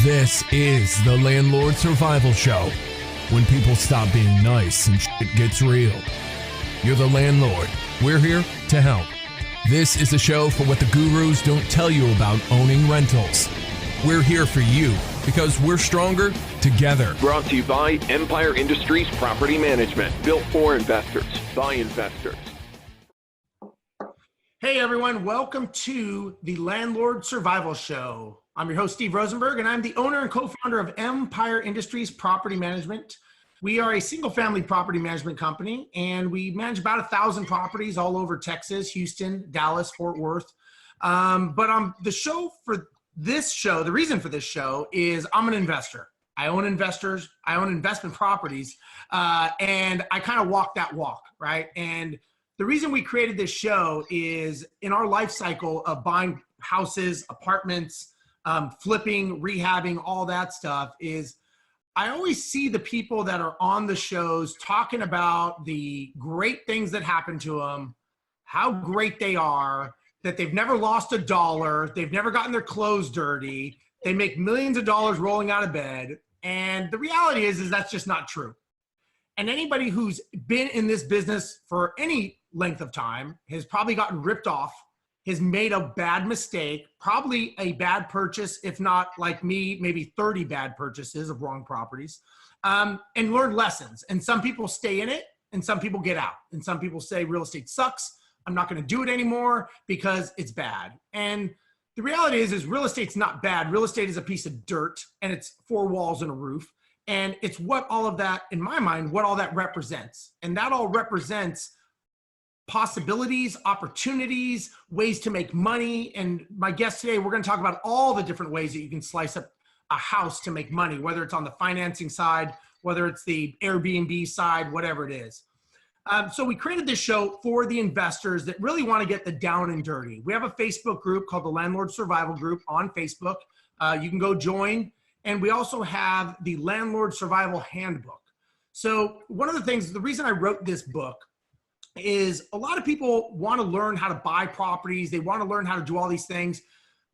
This is the Landlord Survival Show. When people stop being nice and shit gets real. You're the landlord. We're here to help. This is a show for what the gurus don't tell you about owning rentals. We're here for you because we're stronger together. Brought to you by Empire Industries Property Management. Built for investors, by investors. Hey everyone, welcome to the Landlord Survival Show. I'm your host, Steve Rosenberg, and I'm the owner and co-founder of Empire Industries Property Management. We are a single-family property management company, and we manage about 1,000 properties all over Texas, Houston, Dallas, Fort Worth. The reason for this show is I'm an investor. I own investors, I own investment properties, and I kind of walk that walk, right? And the reason we created this show is in our life cycle of buying houses, apartments, flipping, rehabbing, all that stuff is I always see the people that are on the shows talking about the great things that happen to them, how great they are, that they've never lost a dollar, they've never gotten their clothes dirty, they make millions of dollars rolling out of bed. And the reality is that's just not true. And anybody who's been in this business for any length of time has probably gotten ripped off, has made a bad mistake, probably a bad purchase, if not like me, maybe 30 bad purchases of wrong properties, and learned lessons. And some people stay in it and some people get out. And some people say real estate sucks. I'm not gonna do it anymore because it's bad. And the reality is real estate's not bad. Real estate is a piece of dirt and it's 4 walls and a roof. And it's what all of that, in my mind, what all that represents. And that all represents possibilities, opportunities, ways to make money. And my guest today, we're going to talk about all the different ways that you can slice up a house to make money, whether it's on the financing side, whether it's the Airbnb side, whatever it is. So we created this show for the investors that really want to get the down and dirty. We have a Facebook group called the Landlord Survival Group on Facebook. You can go join. And we also have the Landlord Survival Handbook. So one of the things, the reason I wrote this book is a lot of people want to learn how to buy properties. They want to learn how to do all these things,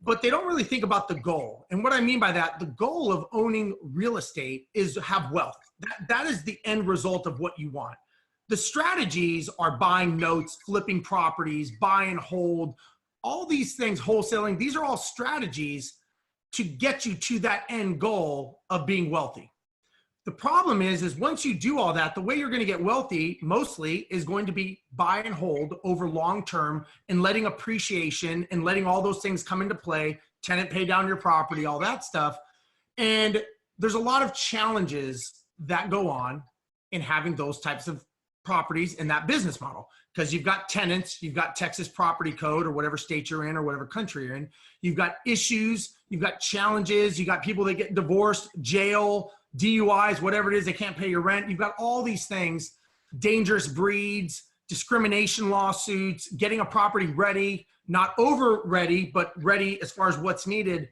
but they don't really think about the goal. And what I mean by that, the goal of owning real estate is to have wealth. That is the end result of what you want. The strategies are buying notes, flipping properties, buy and hold, all these things, wholesaling. These are all strategies to get you to that end goal of being wealthy. The problem is once you do all that, the way you're going to get wealthy mostly is going to be buy and hold over long term and letting appreciation and letting all those things come into play, tenant pay down your property, all that stuff. And there's a lot of challenges that go on in having those types of properties in that business model. Because you've got tenants, you've got Texas property code or whatever state you're in or whatever country you're in. You've got issues, you've got challenges, you got people that get divorced, jail, DUIs, whatever it is, they can't pay your rent. You've got all these things, dangerous breeds, discrimination lawsuits, getting a property ready, not over ready, but ready as far as what's needed.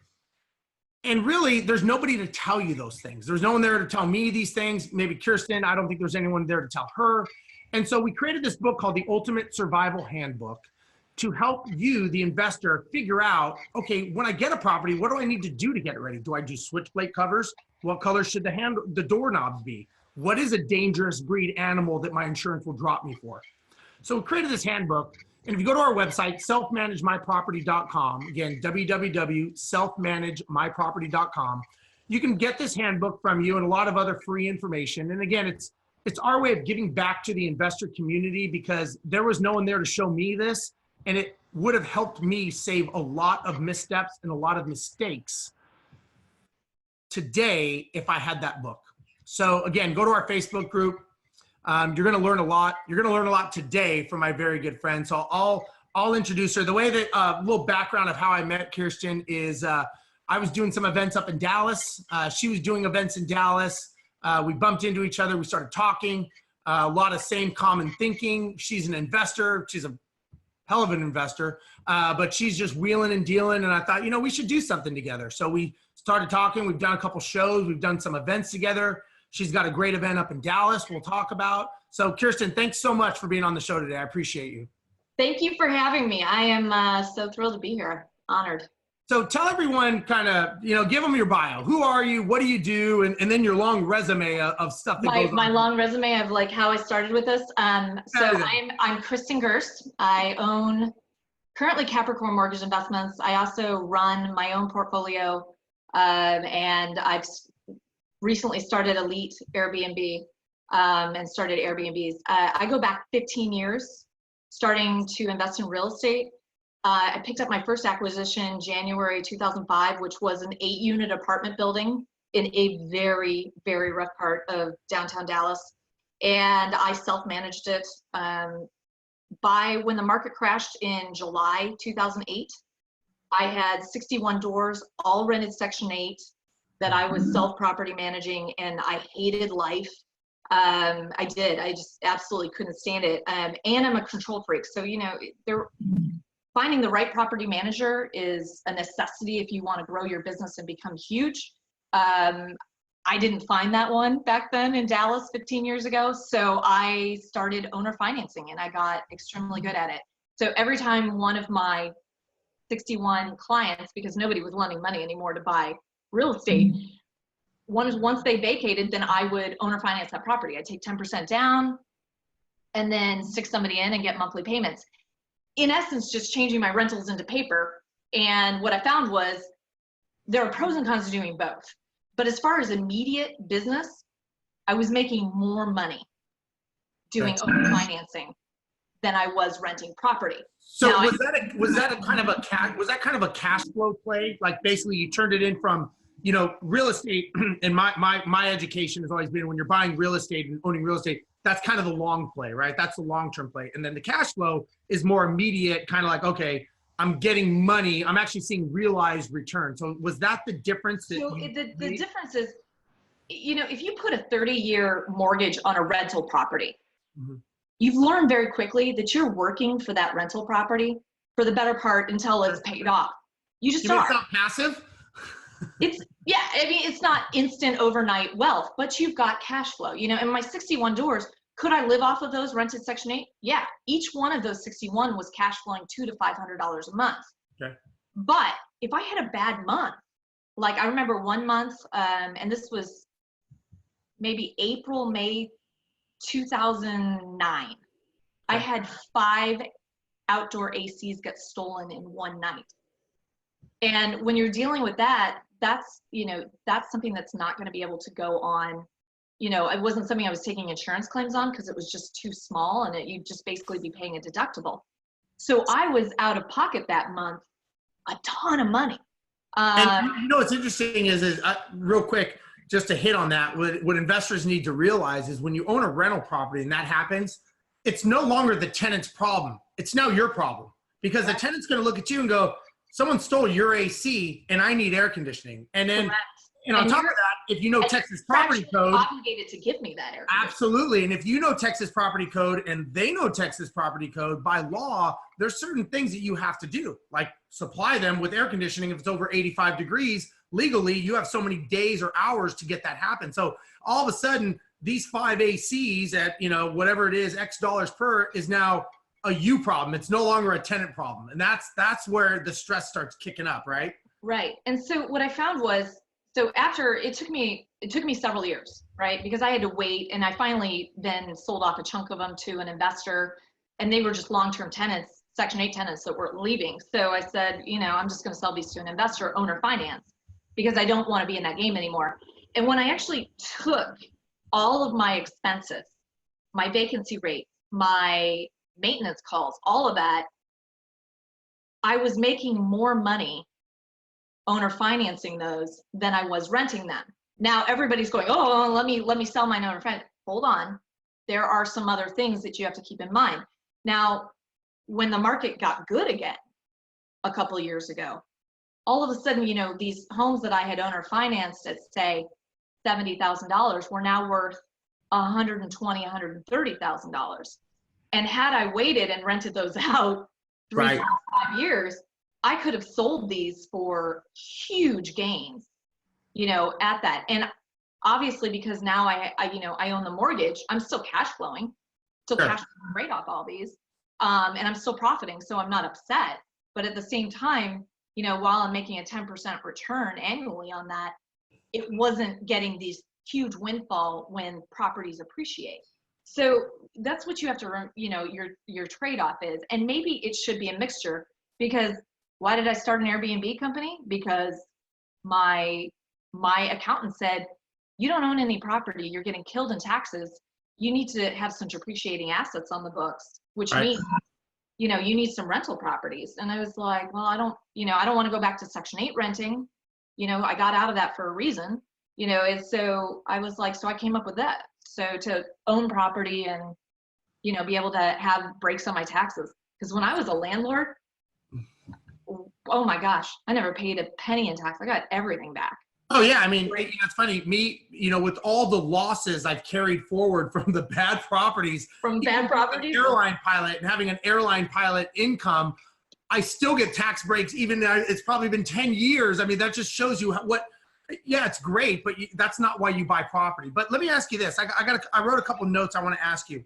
And really, there's nobody to tell you those things. There's no one there to tell me these things. Maybe Kristin, I don't think there's anyone there to tell her. And so we created this book called The Ultimate Survival Handbook to help you, the investor, figure out, okay, when I get a property, what do I need to do to get it ready? Do I do switch plate covers? What color should the doorknobs be? What is a dangerous breed animal that my insurance will drop me for? So we created this handbook. And if you go to our website, selfmanagemyproperty.com, again, www.selfmanagemyproperty.com, you can get this handbook from you and a lot of other free information. And again, it's our way of giving back to the investor community because there was no one there to show me this, and it would have helped me save a lot of missteps and a lot of mistakes today if I had that book. So again, go to our Facebook group. You're going to learn a lot. You're going to learn a lot today from my very good friend. So I'll introduce her. The way that little background of how I met Kristin is I was doing some events up in Dallas. She was doing events in Dallas. We bumped into each other. We started talking. A lot of same common thinking. She's an investor. She's a hell of an investor, but she's just wheeling and dealing. And I thought, we should do something together. So we started talking. We've done a couple shows. We've done some events together. She's got a great event up in Dallas we'll talk about. So Kristin, thanks so much for being on the show today. I appreciate you. Thank you for having me. I am so thrilled to be here. Honored. So tell everyone kind of, give them your bio. Who are you? What do you do? And then your long resume of stuff that goes on. My long resume of like how I started with this. So Everything. I'm Kristin Gerst. I own currently Capricorn Mortgage Investments. I also run my own portfolio, and I've recently started Elite Airbnb and started Airbnbs. I go back 15 years starting to invest in real estate. I picked up my first acquisition January 2005, which was an 8-unit apartment building in a very, very rough part of downtown Dallas. And I self-managed it. By when the market crashed in July 2008, I had 61 doors, all rented Section 8, that I was self-property managing, and I hated life. I just absolutely couldn't stand it. And I'm a control freak. So, finding the right property manager is a necessity if you want to grow your business and become huge. I didn't find that one back then in Dallas 15 years ago. So I started owner financing and I got extremely good at it. So every time one of my 61 clients, because nobody was lending money anymore to buy real estate, once they vacated, then I would owner finance that property. I'd take 10% down and then stick somebody in and get monthly payments. In essence, just changing my rentals into paper. And what I found was there are pros and cons to doing both. But as far as immediate business, I was making more money doing owner financing than I was renting property. So now, was that kind of a cash flow play? Like basically you turned it in from, real estate, and my education has always been when you're buying real estate and owning real estate, that's kind of the long play, right? That's the long-term play. And then the cash flow is more immediate, kind of like, okay, I'm getting money. I'm actually seeing realized return. So was that the difference? The difference is, if you put a 30-year mortgage on a rental property, you've learned very quickly that you're working for that rental property for the better part until it's paid off. You just start. It's not passive? It's not instant overnight wealth, but you've got cash flow. In my 61 doors, could I live off of those rented Section 8? Yeah, each one of those 61 was cash flowing $200 to $500 a month. Okay. But if I had a bad month, like I remember one month, and this was maybe April, May 2009, I had 5 outdoor ACs get stolen in one night. And when you're dealing with that, that's something that's not going to be able to go on. It wasn't something I was taking insurance claims on because it was just too small and you'd just basically be paying a deductible. So I was out of pocket that month, a ton of money. And what's interesting is real quick, just to hit on that, what investors need to realize is when you own a rental property and that happens, it's no longer the tenant's problem. It's now your problem because the tenant's going to look at you and go, someone stole your AC and I need air conditioning. And then, and on top of that, if you know Texas property code, obligated to give me that air conditioning. Absolutely. And if you know Texas property code and they know Texas property code, by law, there's certain things that you have to do, like supply them with air conditioning. If it's over 85 degrees, legally, you have so many days or hours to get that happen. So all of a sudden, these 5 ACs at, whatever it is, X dollars per is now a you problem. It's no longer a tenant problem. And that's where the stress starts kicking up, right? Right. And so what I found was, so after it took me several years, right? Because I had to wait, and I finally then sold off a chunk of them to an investor, and they were just long-term tenants, Section 8 tenants that were leaving. So I said, I'm just going to sell these to an investor, owner finance, because I don't want to be in that game anymore. And when I actually took all of my expenses, my vacancy rate, my maintenance calls, all of that, I was making more money owner financing those than I was renting them. Now everybody's going, oh, let me sell my owner finance. Hold on. There are some other things that you have to keep in mind. Now, when the market got good again a couple of years ago, all of a sudden, these homes that I had owner financed at, say, $70,000 were now worth $120,000, $130,000. And had I waited and rented those out 3 to 5 years, I could have sold these for huge gains, at that. And obviously, because now I own the mortgage, I'm still cash flowing, cash flowing right off all these, and I'm still profiting, so I'm not upset. But at the same time, while I'm making a 10% return annually on that, it wasn't getting these huge windfall when properties appreciate. So that's what you have to, your trade-off is. And maybe it should be a mixture, because why did I start an Airbnb company? Because my accountant said, you don't own any property, you're getting killed in taxes. You need to have some depreciating assets on the books, which means, you need some rental properties. And I was like, well, I don't want to go back to Section 8 renting. I got out of that for a reason, and so I was like, so I came up with that. So to own property and, be able to have breaks on my taxes. Because when I was a landlord, oh my gosh, I never paid a penny in tax. I got everything back. Oh yeah, I mean, it's funny. Me, with all the losses I've carried forward from the bad properties, Airline Pilot, and having an Airline Pilot income, I still get tax breaks. Even though it's probably been 10 years. I mean, that just shows you yeah, it's great, but that's not why you buy property. But let me ask you this: I wrote a couple of notes I want to ask you.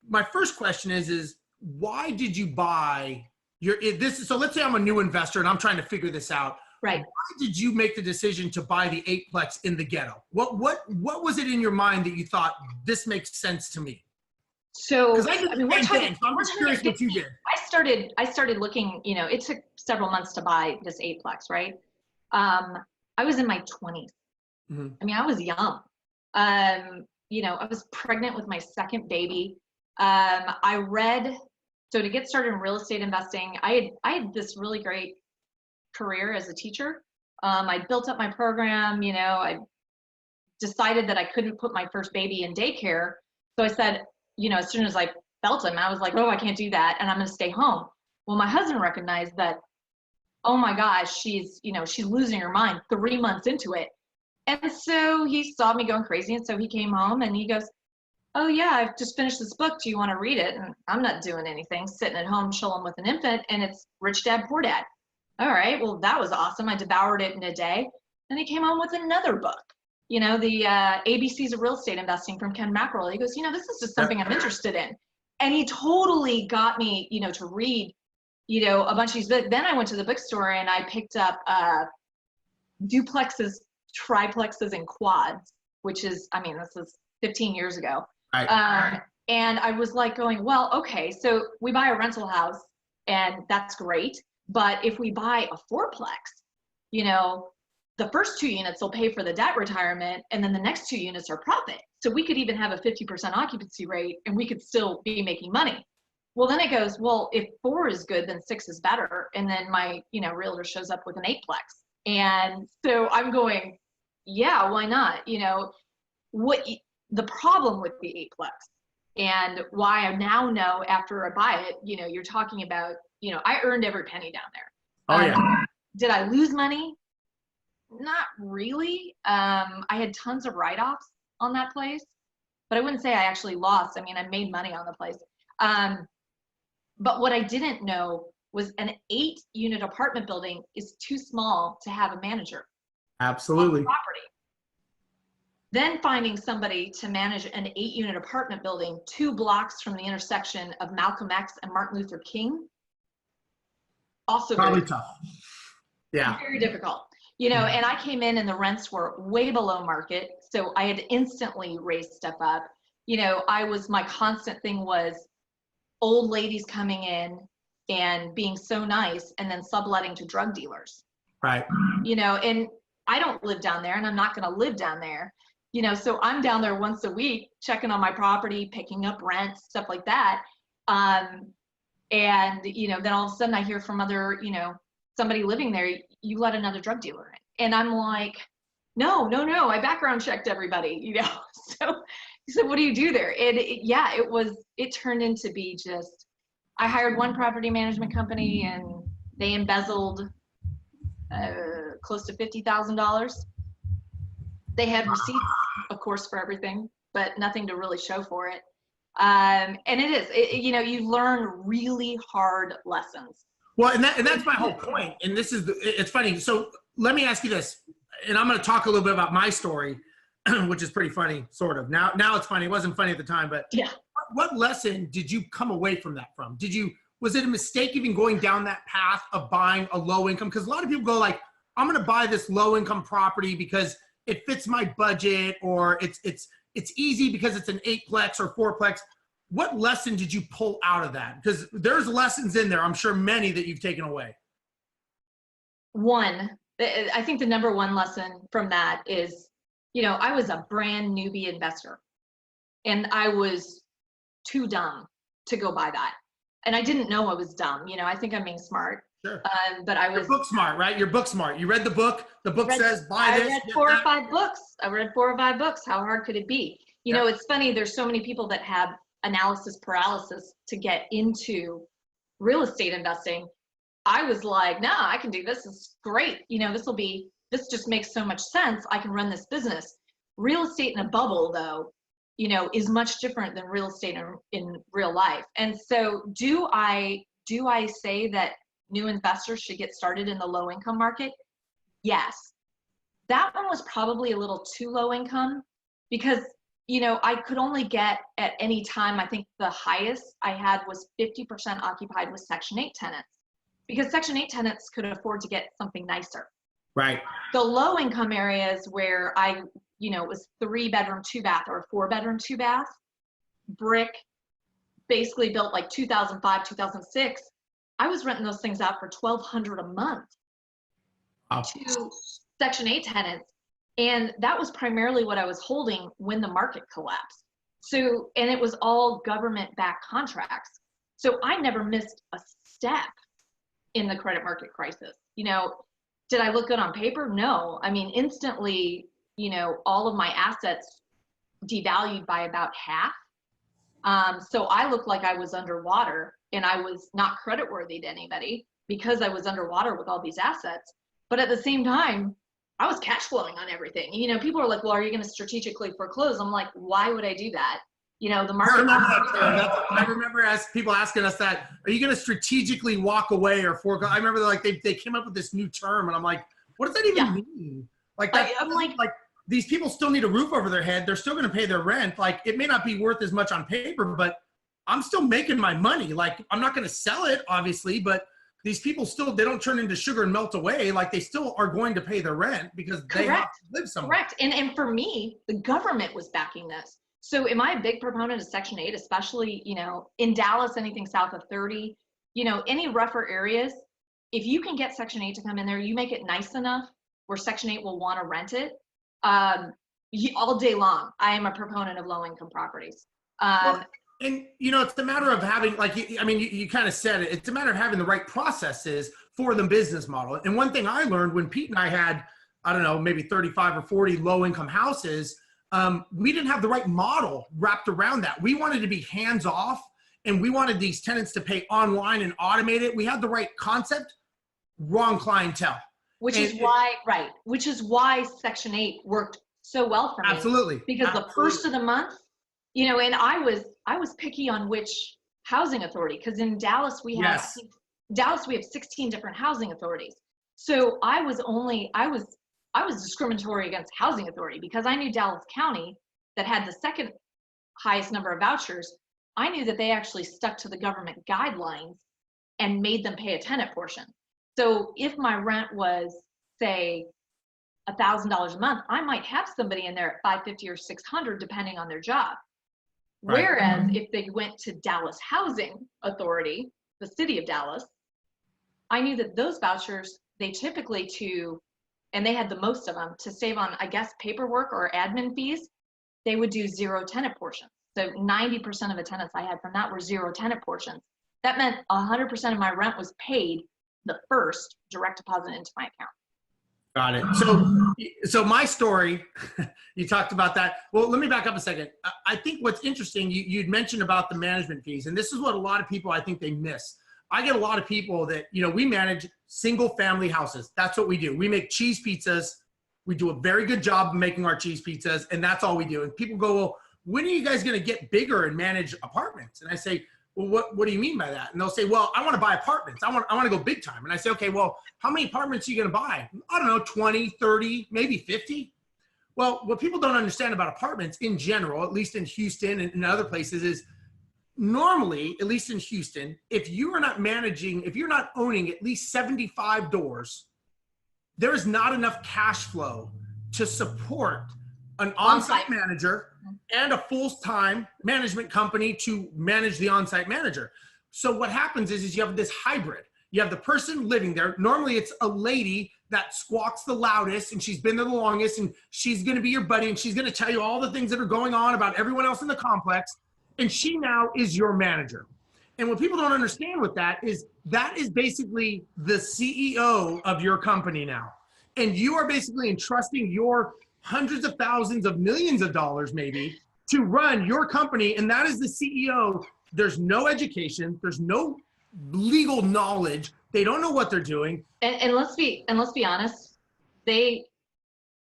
My first question is why did you buy so let's say I'm a new investor and I'm trying to figure this out. Right. Why did you make the decision to buy the 8-plex in the ghetto? What was it in your mind that you thought this makes sense to me? So I'm just curious what you did. I started looking. It took several months to buy this 8-plex, right? I was in my 20s. Mm-hmm. I mean, I was young. I was pregnant with my second baby. So to get started in real estate investing, I had this really great career as a teacher. I built up my program. I decided that I couldn't put my first baby in daycare. So I said, as soon as I felt him, I was like, oh, I can't do that, and I'm going to stay home. Well, my husband recognized that, oh my gosh, she's losing her mind 3 months into it. And so he saw me going crazy. And so he came home and he goes, oh yeah, I've just finished this book. Do you want to read it? And I'm not doing anything, sitting at home chilling with an infant, and it's Rich Dad, Poor Dad. All right, well, that was awesome. I devoured it in a day. Then he came home with another book, the ABCs of Real Estate Investing from Ken Mackerel. He goes, this is just something I'm interested in. And he totally got me, to read, a bunch of these books. Then I went to the bookstore and I picked up duplexes, triplexes, and quads, which is, this is 15 years ago. Right. And I was like going, well, okay, so we buy a rental house and that's great. But if we buy a 4-plex, the first 2 units will pay for the debt retirement, and then the next 2 units are profit. So we could even have a 50% occupancy rate and we could still be making money. Well, then it goes, well, if 4 is good, then 6 is better. And then my, realtor shows up with an 8-plex. And so I'm going, yeah, why not? The problem with the 8-plex and why I now know after I buy it, you're talking about, I earned every penny down there. Oh yeah. Did I lose money? Not really. I had tons of write-offs on that place, but I wouldn't say I actually lost. I made money on the place. But what I didn't know was an 8-unit apartment building is too small to have a manager. Absolutely. On the property. Then finding somebody to manage an 8-unit apartment building 2 blocks from the intersection of Malcolm X and Martin Luther King. Also probably tough. Yeah. Very difficult. And I came in and the rents were way below market. So I had instantly raised stuff up. My constant thing was old ladies coming in and being so nice and then subletting to drug dealers. Right. And I don't live down there and I'm not going to live down there. So I'm down there once a week, checking on my property, picking up rent, stuff like that. And, then all of a sudden I hear from other, somebody living there, you let another drug dealer in. And I'm like, no, I background checked everybody, So he said, what do you do there? And it turned into be just, I hired one property management company and they embezzled close to $50,000. They had receipts, of course, for everything, but nothing to really show for it. And you learn really hard lessons. Well, and that's my whole point. And it's funny. So let me ask you this, and I'm going to talk a little bit about my story, which is pretty funny, sort of. Now it's funny. It wasn't funny at the time, but yeah. What lesson did you come away from that from? Was it a mistake even going down that path of buying a low income? Because a lot of people go like, I'm going to buy this low income property because it fits my budget, or it's easy because it's an 8-plex or 4-plex. What lesson did you pull out of that? Because there's lessons in there, I'm sure many that you've taken away. One, I think the number one lesson from that is, I was a brand newbie investor, and I was too dumb to go buy that. And I didn't know I was dumb. I think I'm being smart. Sure. But I was. You're book smart, right? You're book smart. You read the book. The book says buy this. I read 4 or 5 books. I read 4 or 5 books. How hard could it be? It's funny. There's so many people that have analysis paralysis to get into real estate investing. I was like, no, I can do this. It's great. This just makes so much sense. I can run this business. Real estate in a bubble, though, is much different than real estate in real life. And so do I say that new investors should get started in the low income market? Yes. That one was probably a little too low income because, I could only get at any time, I think the highest I had was 50% occupied with Section 8 tenants, because Section 8 tenants could afford to get something nicer. Right. The low income areas where it was 3-bedroom, 2-bath or 4-bedroom, 2-bath, brick, basically built like 2005, 2006. I was renting those things out for $1,200 a month to Section 8 tenants. And that was primarily what I was holding when the market collapsed. So, and it was all government-backed contracts. So I never missed a step in the credit market crisis. Did I look good on paper? No. I mean, instantly, all of my assets devalued by about half. So I looked like I was underwater, and I was not creditworthy to anybody because I was underwater with all these assets. But at the same time, I was cash flowing on everything. People are like, well, are you going to strategically foreclose? I'm like, why would I do that? The market. I remember as people asking us that, are you going to strategically walk away or forego? I remember they came up with this new term, and I'm like, what does that even mean? Like that, I'm like these people still need a roof over their head. They're still going to pay their rent. Like, it may not be worth as much on paper, but I'm still making my money. Like, I'm not going to sell it, obviously, but these people still, they don't turn into sugar and melt away. Like, they still are going to pay their rent because they have to live somewhere. Correct. And for me, the government was backing this. So am I a big proponent of Section 8, especially, in Dallas, anything south of 30, any rougher areas, if you can get Section 8 to come in there, you make it nice enough where Section 8 will want to rent it. All day long, I am a proponent of low income properties. And, it's a matter of having, like, you kind of said it, it's a matter of having the right processes for the business model. And one thing I learned when Pete and I had, I don't know, maybe 35 or 40 low income houses, we didn't have the right model wrapped around that. We wanted to be hands off, and we wanted these tenants to pay online and automate it. We had the right concept, wrong clientele. Which is why Section 8 worked so well for me. Absolutely. Because the first of the month, and I was picky on which housing authority, because in Dallas we have 16 different housing authorities. So I was discriminatory against housing authority because I knew Dallas County, that had the second highest number of vouchers. I knew that they actually stuck to the government guidelines and made them pay a tenant portion. So if my rent was, say, $1,000 a month, I might have somebody in there at $550 or $600 depending on their job. Right. Whereas if they went to Dallas Housing Authority, the city of Dallas, I knew that those vouchers, they typically and they had the most of them, to save on, I guess, paperwork or admin fees, they would do 0 tenant portions. So 90% of the tenants I had from that were 0 tenant portions. That meant 100% of my rent was paid the first direct deposit into my account. Got it. So my story, you talked about that. Well, let me back up a second. I think what's interesting, you'd mentioned about the management fees, and this is what a lot of people, I think they miss. I get a lot of people that, we manage single family houses. That's what we do. We make cheese pizzas. We do a very good job of making our cheese pizzas, and that's all we do. And people go, well, when are you guys going to get bigger and manage apartments? And I say, well, what do you mean by that? And they'll say, well, I want to buy apartments. I want to go big time. And I say, okay, well, how many apartments are you going to buy? I don't know, 20, 30, maybe 50. Well, what people don't understand about apartments in general, at least in Houston and in other places, is normally, at least in Houston, if you are not managing, if you're not owning at least 75 doors, there is not enough cash flow to support an on-site manager and a full-time management company to manage the on-site manager. So what happens is you have this hybrid. You have the person living there. Normally it's a lady that squawks the loudest and she's been there the longest, and she's going to be your buddy and she's going to tell you all the things that are going on about everyone else in the complex. And she now is your manager. And what people don't understand with that is basically the CEO of your company now. And you are basically entrusting your hundreds of thousands of millions of dollars maybe to run your company. And that is the CEO. There's no education. There's no legal knowledge. They don't know what they're doing. And let's be honest. They,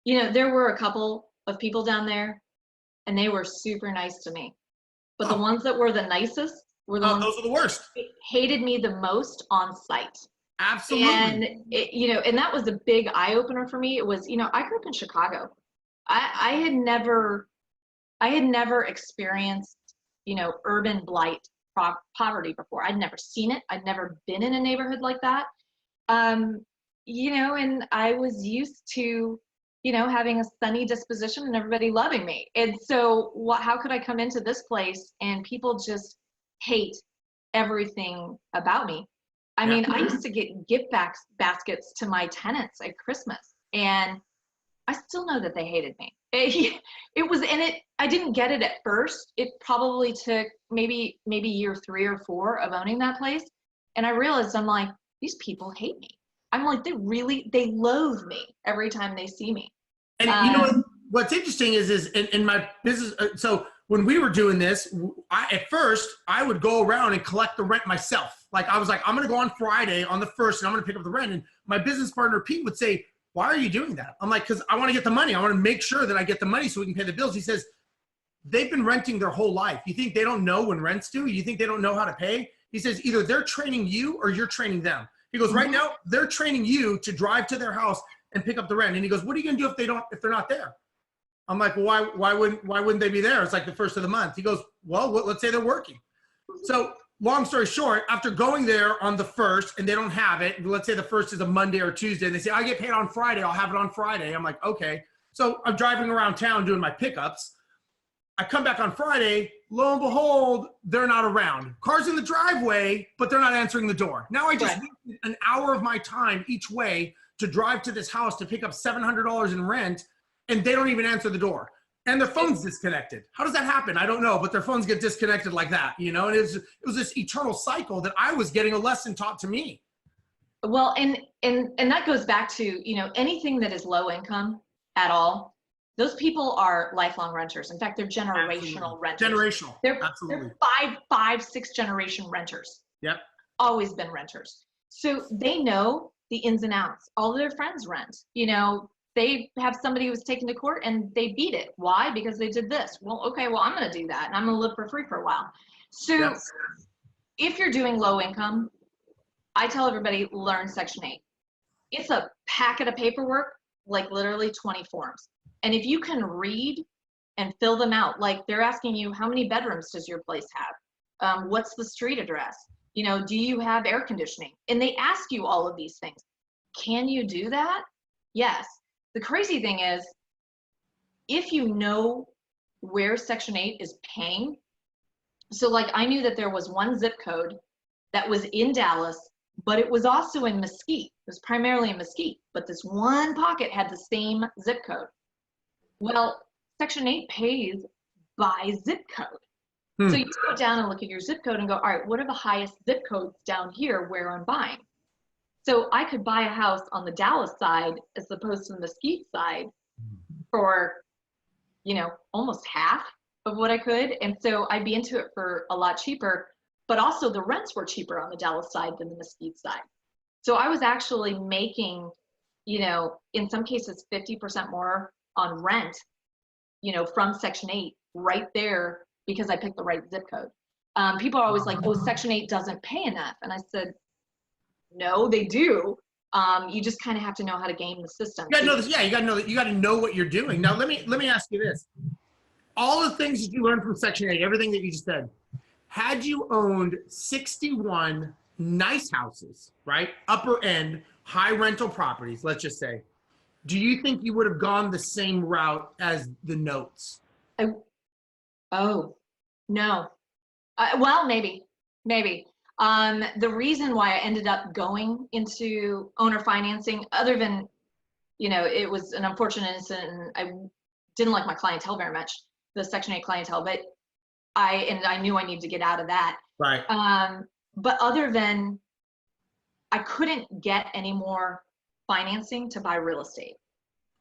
there were a couple of people down there and they were super nice to me. But the ones that were the nicest were the ones those are the worst. That hated me the most on site. Absolutely. And and that was a big eye opener for me. It was, I grew up in Chicago. I had never experienced, urban blight, poverty before. I'd never seen it. I'd never been in a neighborhood like that. And I was used to, having a sunny disposition and everybody loving me. And so how could I come into this place and people just hate everything about me? I mean, I used to get gift baskets to my tenants at Christmas, and I still know that they hated me. I didn't get it at first. It probably took maybe year 3 or 4 of owning that place. And I realized, I'm like, these people hate me. I'm like, they loathe me every time they see me. And what's interesting is in my business, so when we were doing this, at first I would go around and collect the rent myself. Like I was like, I'm going to go on Friday on the 1st and I'm going to pick up the rent. And my business partner, Pete, would say, why are you doing that? I'm like, because I want to get the money. I want to make sure that I get the money so we can pay the bills. He says, they've been renting their whole life. You think they don't know when rent's due? You think they don't know how to pay? He says, either they're training you or you're training them. He goes, right now, they're training you to drive to their house and pick up the rent. And he goes, what are you going to do if they're not there? I'm like, well, why wouldn't they be there? It's like the 1st of the month. He goes, well, let's say they're working. So long story short, after going there on the 1st and they don't have it, let's say the 1st is a Monday or Tuesday, and they say, I get paid on Friday, I'll have it on Friday. I'm like, okay. So I'm driving around town doing my pickups. I come back on Friday, lo and behold, they're not around. Cars in the driveway, but they're not answering the door. Now I just wasted an hour of my time each way to drive to this house to pick up $700 in rent, and they don't even answer the door. And their phone's disconnected. How does that happen? I don't know, but their phones get disconnected like that, And it was this eternal cycle that I was getting a lesson taught to me. Well, and that goes back to, anything that is low income at all, those people are lifelong renters. In fact, they're generational renters. Generational. They're Absolutely. They're 5, 6 generation renters. Yep. Always been renters. So they know the ins and outs. All of their friends rent. They have somebody who was taken to court and they beat it. Why? Because they did this. Well, okay, well, I'm going to do that and I'm going to live for free for a while. So if you're doing low income, I tell everybody, learn Section 8. It's a packet of paperwork, like literally 20 forms. And if you can read and fill them out, like they're asking you, how many bedrooms does your place have? What's the street address? Do you have air conditioning? And they ask you all of these things. Can you do that? Yes. The crazy thing is, if you know where Section 8 is paying, so like I knew that there was one zip code that was in Dallas, but it was also in Mesquite. It was primarily in Mesquite, but this one pocket had the same zip code. Well, Section 8 pays by zip code. So you go down and look at your zip code and go, all right, what are the highest zip codes down here where I'm buying? So I could buy a house on the Dallas side as opposed to the Mesquite side for, almost half of what I could. And so I'd be into it for a lot cheaper, but also the rents were cheaper on the Dallas side than the Mesquite side. So I was actually making, in some cases 50% more on rent, from Section 8 right there because I picked the right zip code. People are always like, oh, Section 8 doesn't pay enough. And I said, no, they do. You just kind of have to know how to game the system. You got to know what you're doing. Now, let me ask you this. All the things that you learned from Section 8, everything that you just said, had you owned 61 nice houses, right? Upper end, high rental properties, let's just say, do you think you would have gone the same route as the notes? Oh, no. Well, maybe. The reason why I ended up going into owner financing, other than, it was an unfortunate incident and I didn't like my clientele very much, the Section 8 clientele, but I knew I needed to get out of that. Right. But other than, I couldn't get any more financing to buy real estate.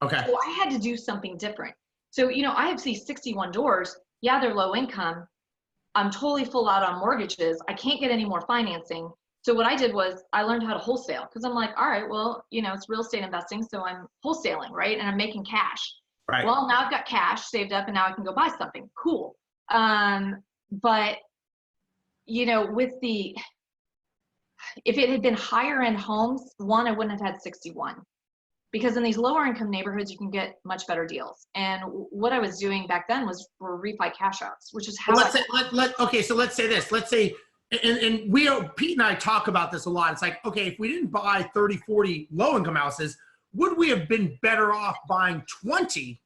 Okay. So I had to do something different. So, I have these 61 doors. Yeah, they're low income. I'm totally full out on mortgages. I can't get any more financing. So what I did was I learned how to wholesale, because I'm like, all right, well, it's real estate investing. So I'm wholesaling, right? And I'm making cash. Right. Well, now I've got cash saved up and now I can go buy something. Cool. But, if it had been higher end homes, one, I wouldn't have had 61. Because in these lower income neighborhoods, you can get much better deals. And what I was doing back then was for refi cash outs, which is how okay, so let's say this. Let's say, and Pete and I talk about this a lot. It's like, okay, if we didn't buy 30, 40 low income houses, would we have been better off buying 20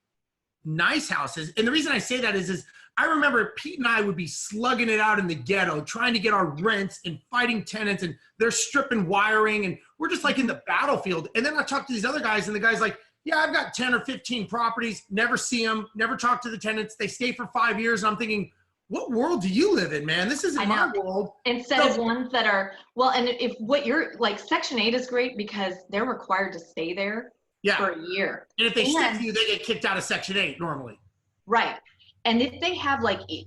nice houses? And the reason I say that is I remember Pete and I would be slugging it out in the ghetto, trying to get our rents and fighting tenants, and they're stripping wiring, and we're just like in the battlefield. And then I talk to these other guys, and the guy's like, yeah, I've got 10 or 15 properties, never see them, never talk to the tenants. They stay for 5 years. And I'm thinking, what world do you live in, man? This isn't my world. Instead of ones that are, well, and if what you're like, Section 8 is great because they're required to stay there for a year. And if they stick to you, they get kicked out of Section 8 normally. Right. And if they have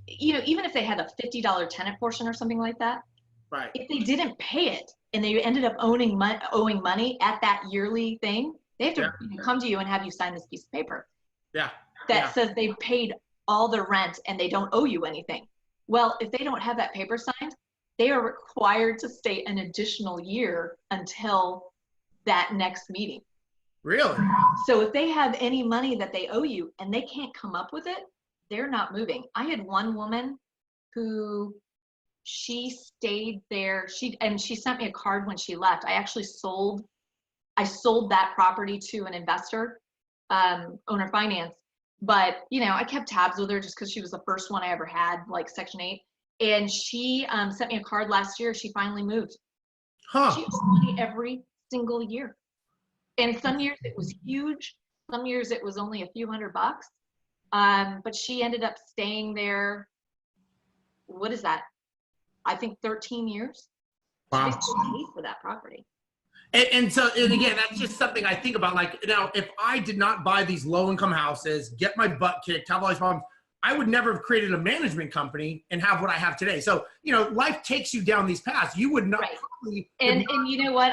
even if they had a $50 tenant portion or something like that, right? If they didn't pay it and they ended up owing money at that yearly thing, they have to come to you and have you sign this piece of paper. Yeah. That says they've paid all their rent and they don't owe you anything. Well, if they don't have that paper signed, they are required to stay an additional year until that next meeting. Really? So if they have any money that they owe you and they can't come up with it, they're not moving. I had one woman who she stayed there. She sent me a card when she left. I sold that property to an investor, owner finance. But, I kept tabs with her just because she was the first one I ever had, like Section 8. And she sent me a card last year. She finally moved. She owes money every single year. And some years it was huge. Some years it was only a few $100. But she ended up staying there. What is that? I think 13 years. Wow. She basically paid for that property. And again, that's just something I think about. Like, now, if I did not buy these low-income houses, get my butt kicked, have all these problems, I would never have created a management company and have what I have today. So, life takes you down these paths. You would not. Right. And you know what?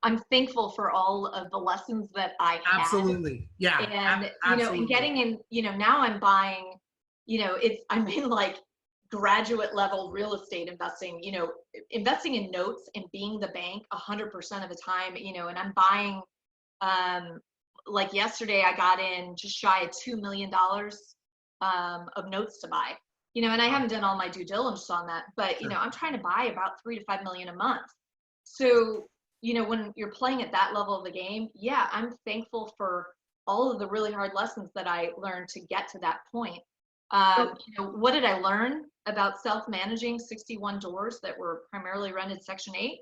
I'm thankful for all of the lessons that I had. Absolutely. Yeah. And, absolutely. and getting in, now I'm buying, I'm in like graduate level real estate investing, investing in notes and being the bank 100% of the time, and I'm buying, like yesterday I got in just shy of $2 million of notes to buy, and I haven't done all my due diligence on that, but, I'm trying to buy about $3 to $5 million a month. So, when you're playing at that level of the game, yeah, I'm thankful for all of the really hard lessons that I learned to get to that point. What did I learn about self-managing 61 doors that were primarily rented Section 8?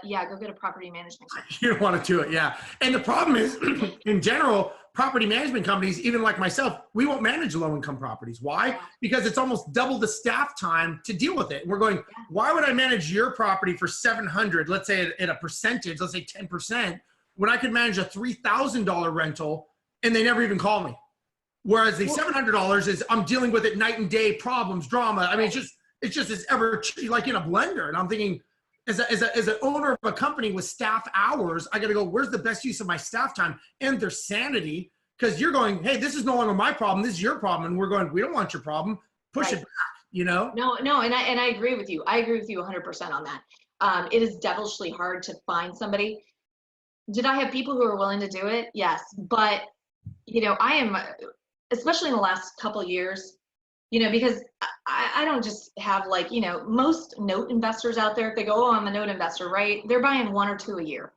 Yeah, go get a property management company. You don't want to do it, yeah. And the problem is, in general, property management companies, even like myself, we won't manage low-income properties. Why? Because it's almost double the staff time to deal with it. And we're going, why would I manage your property for $700, let's say at a percentage, let's say 10%, when I could manage a $3,000 rental and they never even call me? Whereas the $700 is I'm dealing with it night and day, problems, drama. I mean, it's just ever like in a blender. And I'm thinking, as an owner of a company with staff hours, I got to go, where's the best use of my staff time and their sanity? Because you're going, hey, this is no longer my problem. This is your problem. And we're going, we don't want your problem. Push it back, No, and I agree with you. I agree with you 100% on that. It is devilishly hard to find somebody. Did I have people who are willing to do it? Yes. But, I am, especially in the last couple of years, because I don't just have like, you know, most note investors out there, if they go, oh, I'm a note investor, right? They're buying 1 or 2 a year,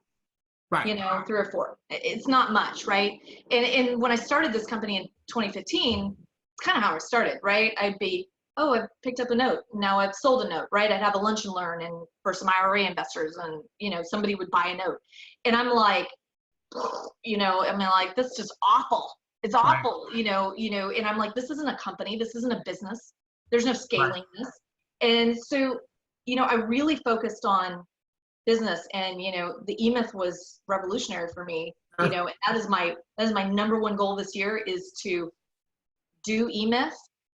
Right. you know, 3 or 4. It's not much, right? And when I started this company in 2015, it's kind of how it started, right? I'd be, oh, I've picked up a note. Now I've sold a note, right? I'd have a lunch and learn and for some IRA investors, and, you know, somebody would buy a note. And I'm like, you know, I mean, like, this is just awful. It's awful, right. you know, and I'm like, this isn't a company. This isn't a business. There's no scaling Right. this. And so, you know, I really focused on business, and, you know, the E-Myth was revolutionary for me. You know, that is my number one goal this year, is to do E-Myth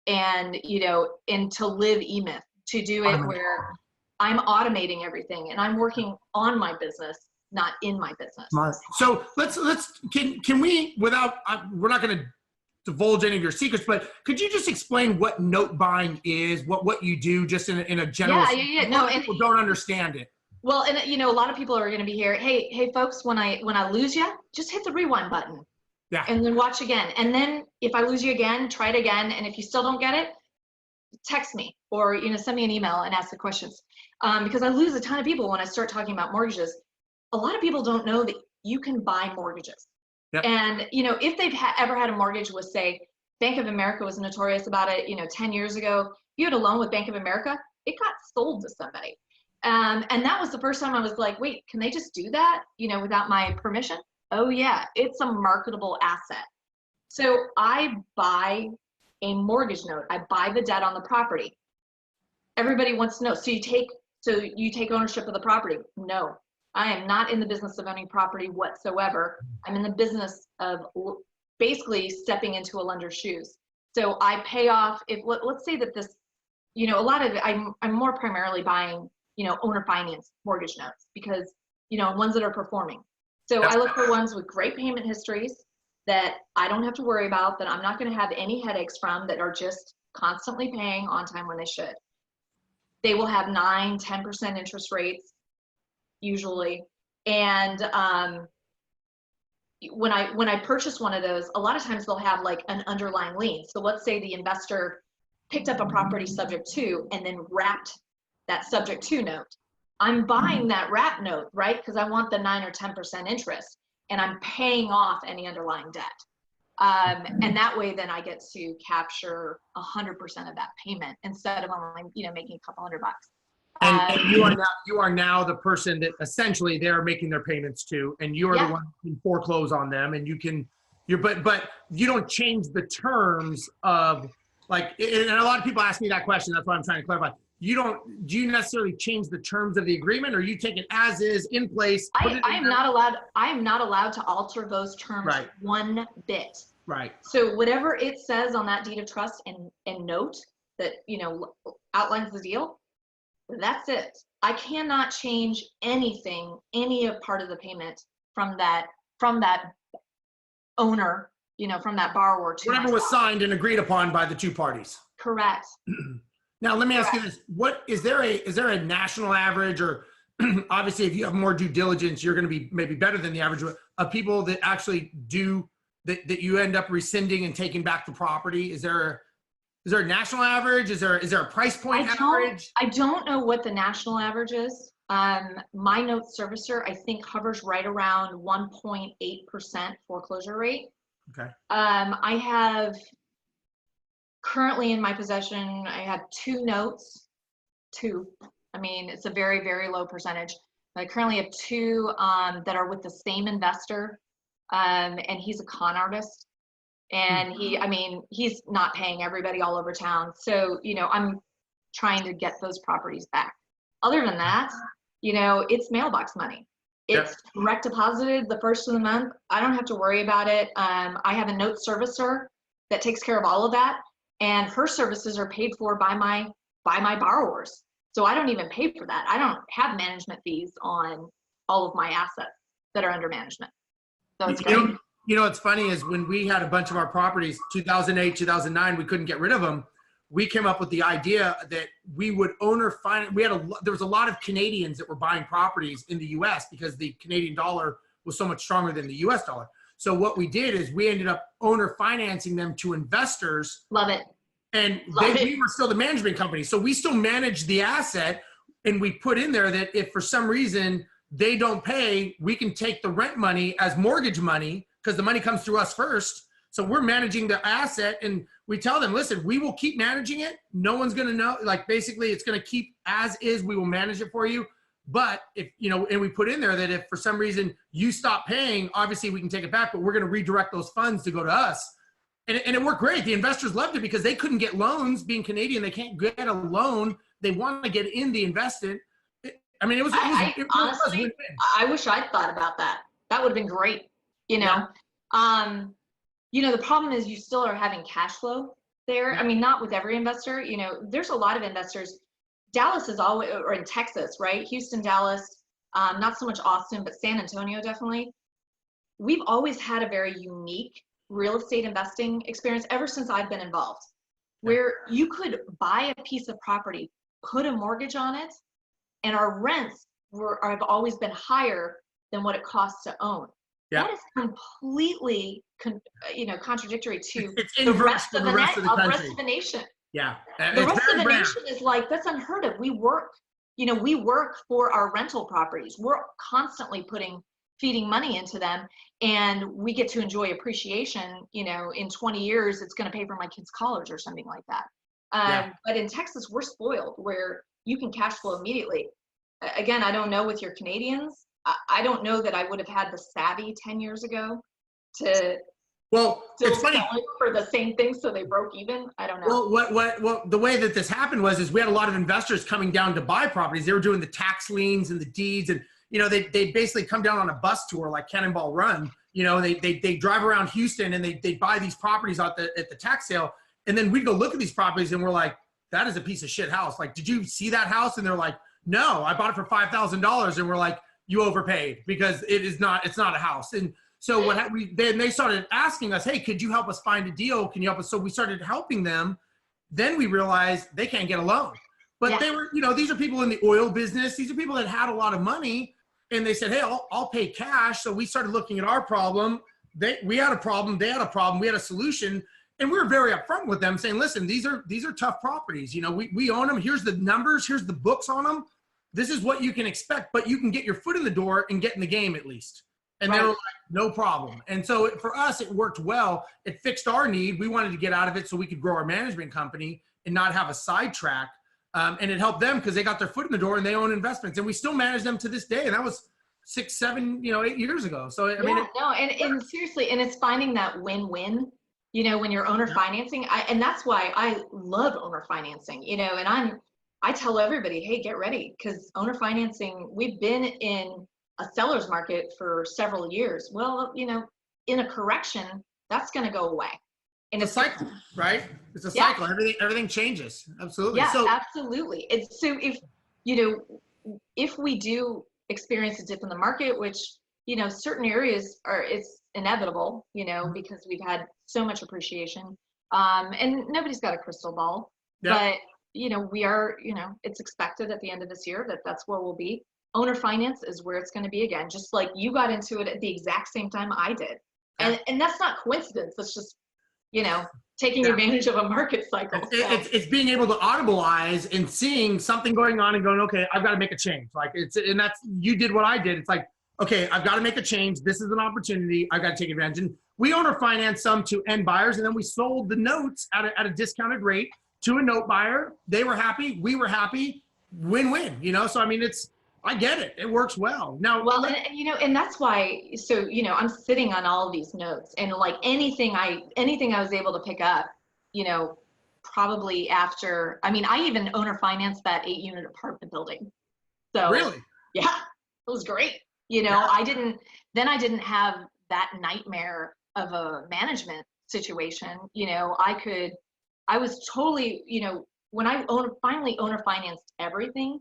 and, you know, and to live E-Myth, to do it where I'm automating everything and I'm working on my business, not in my business. So can we, without, we're not going to divulge any of your secrets, but could you just explain what note buying is, what you do, just in a general? Yeah. No, and people don't understand it. Well, and you know, a lot of people are going to be here. Hey, folks, when I lose you, just hit the rewind button. Yeah. And then watch again. And then if I lose you again, try it again. And if you still don't get it, text me, or, you know, send me an email and ask the questions. Because I lose a ton of people when I start talking about mortgages. A lot of people don't know that you can buy mortgages. Yep. And, you know, if they've ever had a mortgage with, say, Bank of America was notorious about it, you know, 10 years ago, if you had a loan with Bank of America, it got sold to somebody. And that was the first time I was like, wait, can they just do that, you know, without my permission? Oh yeah, it's a marketable asset. So I buy a mortgage note. I buy the debt on the property. Everybody wants to know, so you take ownership of the property? No, I am not in the business of owning property whatsoever. I'm in the business of basically stepping into a lender's shoes. So I pay off, let's say that this, you know, a lot of it, I'm more primarily buying, you know, owner finance mortgage notes, because, you know, ones that are performing. So I look for ones with great payment histories that I don't have to worry about, that I'm not going to have any headaches from, that are just constantly paying on time when they should. They will have 9-10% interest rates usually. And when I purchase one of those, a lot of times they'll have like an underlying lien. So let's say the investor picked up a property subject to and then wrapped that subject to note. I'm buying that wrap note, right? Because I want the 9 or 10% interest, and I'm paying off any underlying debt. And that way, then I get to capture 100% of that payment instead of only, you know, making a couple $100. And you are now the person that essentially they're making their payments to, and you are the one who can foreclose on them, and but you don't change the terms of, like, and a lot of people ask me that question. That's why I'm trying to clarify. Do you necessarily change the terms of the agreement, or you take it as is in place? I am not allowed to alter those terms one bit. Right. So whatever it says on that deed of trust and note that, you know, outlines the deal, that's it. I cannot change anything, any of part of the payment from that owner, you know, from that borrower to whatever was signed and agreed upon by the two parties. Correct. Now, let me ask you this. Is there a national average, or obviously if you have more due diligence, you're going to be maybe better than the average of people that actually do that you end up rescinding and taking back the property? Is there a national average? Is there a price point average? I don't know what the national average is. My note servicer, I think, hovers right around 1.8% foreclosure rate. Okay. I have currently in my possession, I have 2 notes. I mean, it's a very, very low percentage. I currently have 2 that are with the same investor, and he's a con artist. And he's not paying everybody all over town. So, you know, I'm trying to get those properties back. Other than that, you know, it's mailbox money. It's direct deposited the first of the month. I don't have to worry about it. I have a note servicer that takes care of all of that, and her services are paid for by my borrowers. So I don't even pay for that. I don't have management fees on all of my assets that are under management. So it's great. You know, what's funny is when we had a bunch of our properties, 2008, 2009, we couldn't get rid of them. We came up with the idea that we would owner finance. There was a lot of Canadians that were buying properties in the U.S. because the Canadian dollar was so much stronger than the U.S. dollar. So what we did is we ended up owner financing them to investors. Love it. And Love we were still the management company. So we still managed the asset, and we put in there that if for some reason they don't pay, we can take the rent money as mortgage money because the money comes through us first. So we're managing the asset, and we tell them, listen, we will keep managing it. No one's going to know. Like, basically, it's going to keep as is. We will manage it for you. But if, you know, and we put in there that if for some reason you stop paying, obviously we can take it back, but we're going to redirect those funds to go to us. And it worked great. The investors loved it because they couldn't get loans. Being Canadian, they can't get a loan. They want to get in the investment. I mean, it was honestly, win-win. I wish I'd thought about that. That would have been great. You know, you know, the problem is you still are having cash flow there. I mean, not with every investor. You know, there's a lot of investors. Dallas is always, or in Texas, right? Houston, Dallas, not so much Austin, but San Antonio definitely. We've always had a very unique real estate investing experience ever since I've been involved, where you could buy a piece of property, put a mortgage on it, and our rents have always been higher than what it costs to own. Yeah. That is completely, you know, contradictory to the rest of the nation. Yeah, the rest of the nation is like, that's unheard of. We work, you know, we work for our rental properties. We're constantly feeding money into them, and we get to enjoy appreciation. You know, in 20 years, it's going to pay for my kids' college or something like that. But in Texas, we're spoiled where you can cash flow immediately. Again, I don't know with your Canadians. I don't know that I would have had the savvy 10 years ago to it's funny for the same thing, so they broke even. I don't know. Well, the way that this happened is we had a lot of investors coming down to buy properties. They were doing the tax liens and the deeds, and you know, they basically come down on a bus tour like Cannonball Run. You know, they drive around Houston and they buy these properties at the tax sale, and then we go look at these properties and we're like, that is a piece of shit house. Like, did you see that house? And they're like, no, I bought it for $5,000, and we're like, you overpaid because it's not a house. And so then they started asking us, hey, could you help us find a deal? Can you help us? So we started helping them. Then we realized they can't get a loan. But they were, you know, these are people in the oil business. These are people that had a lot of money, and they said, hey, I'll pay cash. So we started looking at our problem. We had a problem. They had a problem. We had a solution. And we were very upfront with them saying, listen, these are tough properties. You know, we own them. Here's the numbers. Here's the books on them. This is what you can expect, but you can get your foot in the door and get in the game at least. And they were like, no problem. And so for us, it worked well. It fixed our need. We wanted to get out of it so we could grow our management company and not have a sidetrack. And it helped them because they got their foot in the door and they own investments. And we still manage them to this day. And that was 6, 7, 8 years ago. So, I mean. And seriously, and it's finding that win-win, you know, when you're owner financing. And that's why I love owner financing, you know, and I tell everybody, hey, get ready, because owner financing, we've been in a seller's market for several years. Well, you know, in a correction, that's going to go away. And it's a cycle, right? It's a cycle. Everything changes. Absolutely. Yeah, absolutely. It's so if we do experience a dip in the market, which, you know, certain areas it's inevitable, you know, because we've had so much appreciation, and nobody's got a crystal ball, but you know, we are, you know, it's expected at the end of this year that's where we'll be. Owner finance is where it's going to be again, just like you got into it at the exact same time I did. And that's not coincidence. That's just, you know, taking advantage of a market cycle. It's being able to audibilize and seeing something going on and going, okay, I've got to make a change. Like and that's, you did what I did. It's like, okay, I've got to make a change. This is an opportunity. I've got to take advantage. And we owner finance some to end buyers. And then we sold the notes at a discounted rate to a note buyer. They were happy. We were happy. Win-win, you know? So, I mean, I get it. It works well. Now, and you know, and that's why, so, you know, I'm sitting on all of these notes, and like anything I was able to pick up, you know, probably after, I mean, I even owner financed that 8-unit apartment building. So really? Yeah. It was great. You know, I didn't have that nightmare of a management situation. You know, I was totally, you know, when I finally owner financed everything,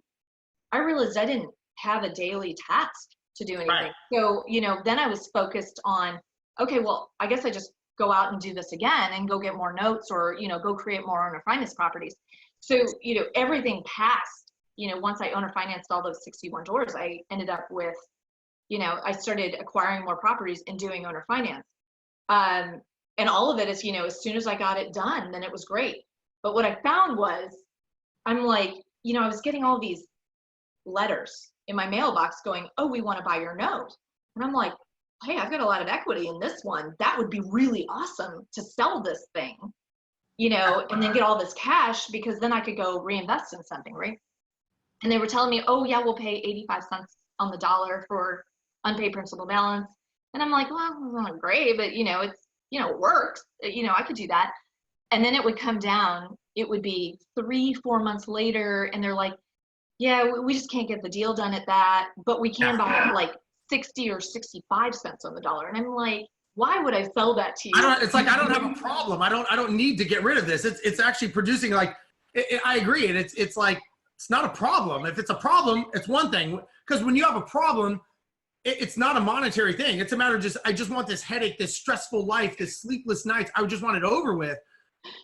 I realized I didn't have a daily task to do anything. Right. So, you know, then I was focused on, okay, well, I guess I just go out and do this again and go get more notes, or, you know, go create more owner finance properties. So, you know, everything passed, you know, once I owner financed all those 61 doors, I ended up with, you know, I started acquiring more properties and doing owner finance. And all of it is, you know, as soon as I got it done, then it was great. But what I found was, I'm like, I was getting all these letters in my mailbox going, oh, we want to buy your note. And I'm like, hey, I've got a lot of equity in this one. That would be really awesome to sell this thing, and then get all this cash, because then I could go reinvest in something, right? And they were telling me, oh yeah, we'll pay 85 cents on the dollar for unpaid principal balance. And I'm like, well, it's not great, but it's, it works. I could do that. And then it would come down, it would be 3-4 months later, and they're like, yeah, we just can't get the deal done at that, but we can buy it like 60 or 65 cents on the dollar. And I'm like, why would I sell that to you? It's like, I don't have a problem. I don't need to get rid of this. It's actually producing, like, I agree. And it's like, it's not a problem. If it's a problem, it's one thing. Because when you have a problem, it's not a monetary thing. It's a matter of I just want this headache, this stressful life, this sleepless nights. I just want it over with.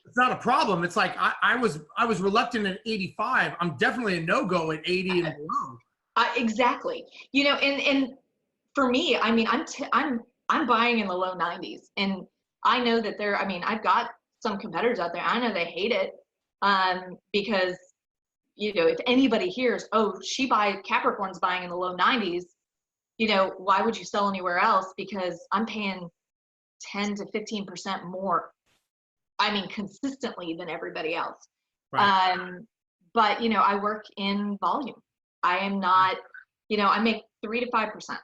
It's not a problem. It's like, I was reluctant at 85. I'm definitely a no-go at 80 and below. Exactly. And for me, I mean, I'm buying in the low 90s, and I know that I've got some competitors out there. I know they hate it, because, if anybody hears, oh, Capricorn's buying in the low 90s, why would you sell anywhere else? Because I'm paying 10 to 15% more. I mean, consistently than everybody else. Right. But, I work in volume. I am not, I make 3 to 5%.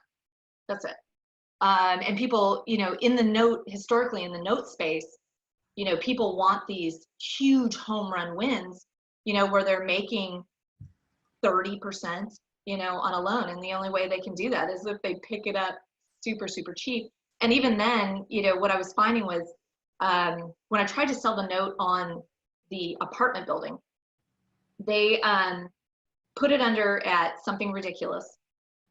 That's it. And people, historically in the note space, people want these huge home run wins, where they're making 30%, on a loan. And the only way they can do that is if they pick it up super, super cheap. And even then, what I was finding was, when I tried to sell the note on the apartment building, they put it under at something ridiculous.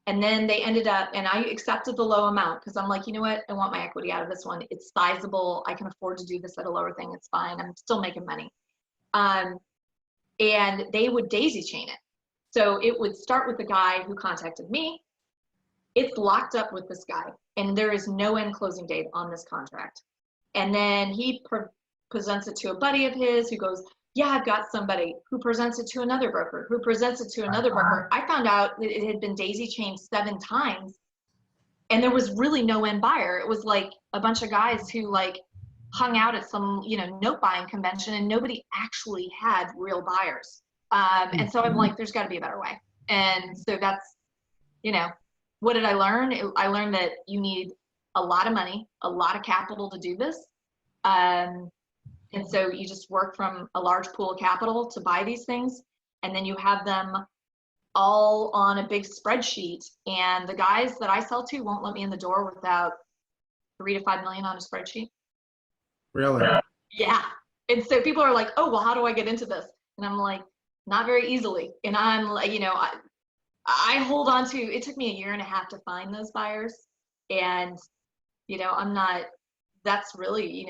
And then they ended up, and I accepted the low amount because I'm like, you know what? I want my equity out of this one. It's sizable. I can afford to do this at a lower thing. It's fine. I'm still making money. And they would daisy chain it. So it would start with the guy who contacted me. It's locked up with this guy, and there is no end closing date on this contract. And then he presents it to a buddy of his who goes, yeah, I've got somebody, who presents it to another broker, who presents it to another broker. I found out that it had been daisy chained 7 times, and there was really no end buyer. It was like a bunch of guys who hung out at some, note buying convention, and nobody actually had real buyers. And so I'm like, there's got to be a better way. And so that's, what did I learn? I learned that you need a lot of money, a lot of capital to do this. And so you just work from a large pool of capital to buy these things, and then you have them all on a big spreadsheet. And the guys that I sell to won't let me in the door without 3 to 5 million on a spreadsheet. Really? Yeah. And so people are like, oh, well, how do I get into this? And I'm like, not very easily. And I'm like, I hold on to, it took me 1.5 years to find those buyers. And, I'm not, that's really,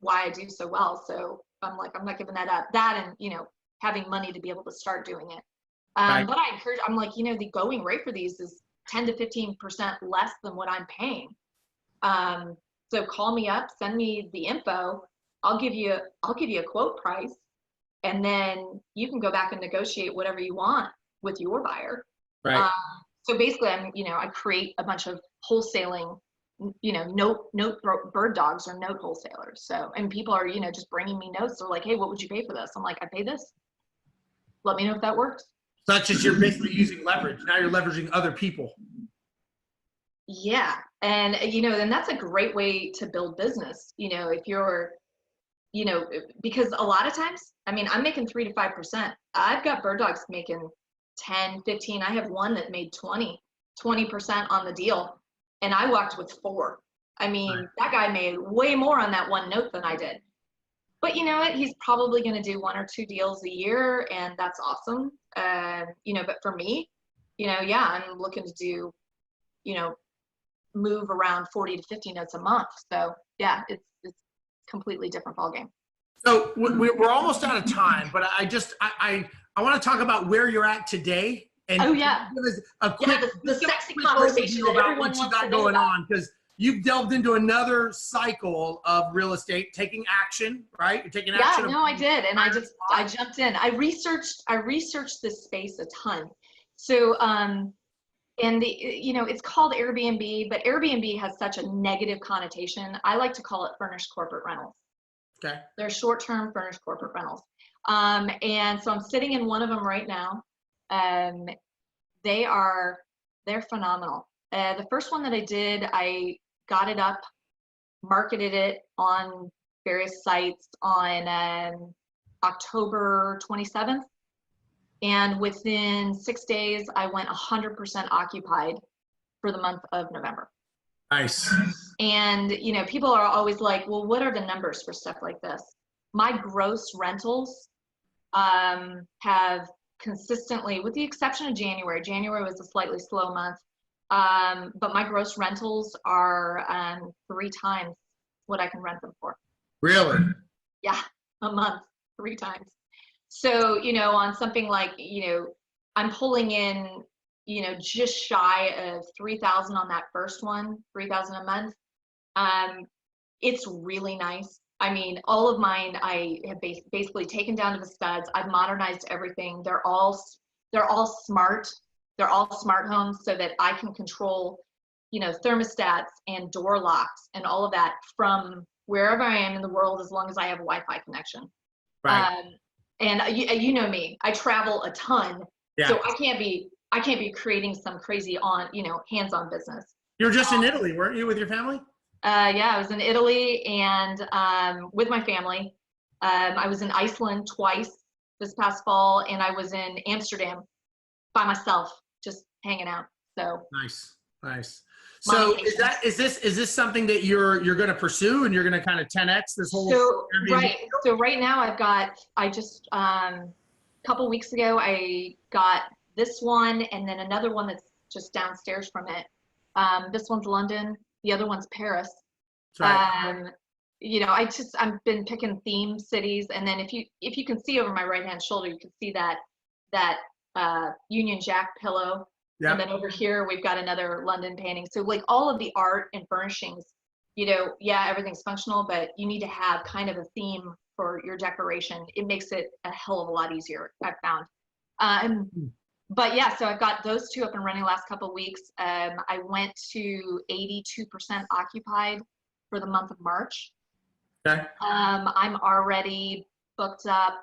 why I do so well. So I'm like, I'm not giving that up. That and, having money to be able to start doing it. Right. But I encourage, I'm like, the going rate for these is 10 to 15% less than what I'm paying. So call me up, send me the info. I'll give you a quote price, and then you can go back and negotiate whatever you want with your buyer. Right. So basically I create a bunch of wholesaling, note bird dogs or note wholesalers. So, and people are, just bringing me notes. They're like, hey, what would you pay for this? I'm like, I pay this. Let me know if that works. So that's just, you're basically using leverage. Now you're leveraging other people. Yeah. And, then that's a great way to build business. If you're, because a lot of times, I'm making 3 to 5%. I've got bird dogs making 10, 15. I have one that made 20% on the deal. And I walked with 4. Right. That guy made way more on that one note than I did. But you know what? He's probably going to do 1 or 2 deals a year, and that's awesome. But for me, I'm looking to do, move around 40 to 50 notes a month. So yeah, it's completely different ballgame. So we're almost out of time, but I want to talk about where you're at today. And oh yeah, give us a quick, the sexy conversation about what you got going on, because you've delved into another cycle of real estate, taking action, right? You're taking action. Yeah, no, I did. And I jumped in. I researched this space a ton. So, and it's called Airbnb, but Airbnb has such a negative connotation. I like to call it furnished corporate rentals. Okay. They're short-term furnished corporate rentals. And so I'm sitting in one of them right now. They're phenomenal. The first one that I did, I got it up, marketed it on various sites on October 27th. And within 6 days, I went 100% occupied for the month of November. Nice. And, people are always like, well, what are the numbers for stuff like this? My gross rentals have consistently, with the exception of January was a slightly slow month, but my gross rentals are 3 times what I can rent them for. Really? Yeah, a month, 3 times. So, on something like, I'm pulling in, just shy of 3,000 on that first one, 3,000 a month. It's really nice. I mean, all of mine, I have basically taken down to the studs. I've modernized everything. They're all smart. They're all smart homes so that I can control, thermostats and door locks and all of that from wherever I am in the world, as long as I have a Wi-Fi connection. Right. And you know me, I travel a ton. Yeah. So I can't be creating some crazy hands-on business. You were just in Italy, weren't you, with your family? Yeah, I was in Italy and with my family. I was in Iceland twice this past fall, and I was in Amsterdam by myself, just hanging out. So nice. So is this something that you're going to pursue, and you're going to kind of 10x this whole? So right now I just a couple weeks ago I got this one, and then another one that's just downstairs from it. This one's London. The other one's Paris. Right. I've been picking theme cities, and then if you can see over my right hand shoulder, you can see that Union Jack pillow. Yep. And then over here we've got another London painting. So like all of the art and furnishings, everything's functional, but you need to have kind of a theme for your decoration. It makes it a hell of a lot easier, I've found. But yeah, so I've got those 2 up and running last couple of weeks. I went to 82% occupied for the month of March. Okay. I'm already booked up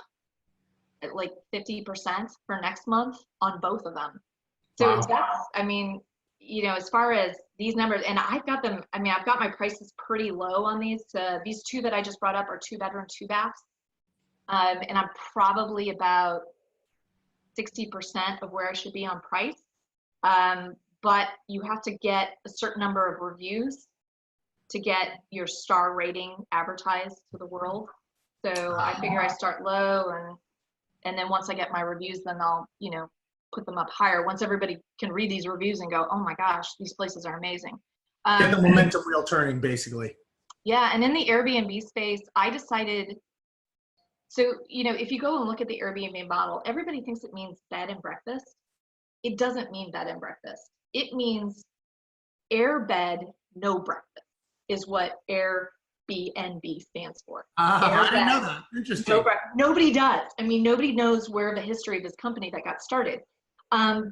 at like 50% for next month on both of them. So that's, as far as these numbers, and I've got my prices pretty low on these. These 2 that I just brought up are 2-bedroom, 2 baths. And I'm probably about 60% of where I should be on price. But you have to get a certain number of reviews to get your star rating advertised to the world. So I figure I start low, and then once I get my reviews, then I'll, put them up higher. Once everybody can read these reviews and go, oh my gosh, these places are amazing. Get the momentum wheel turning, basically. Yeah, and in the Airbnb space, I decided, so, if you go and look at the Airbnb model, everybody thinks it means bed and breakfast. It doesn't mean bed and breakfast. It means air bed, no breakfast is what Airbnb stands for. I didn't know that. Interesting. Nobody does. Nobody knows where the history of this company that got started.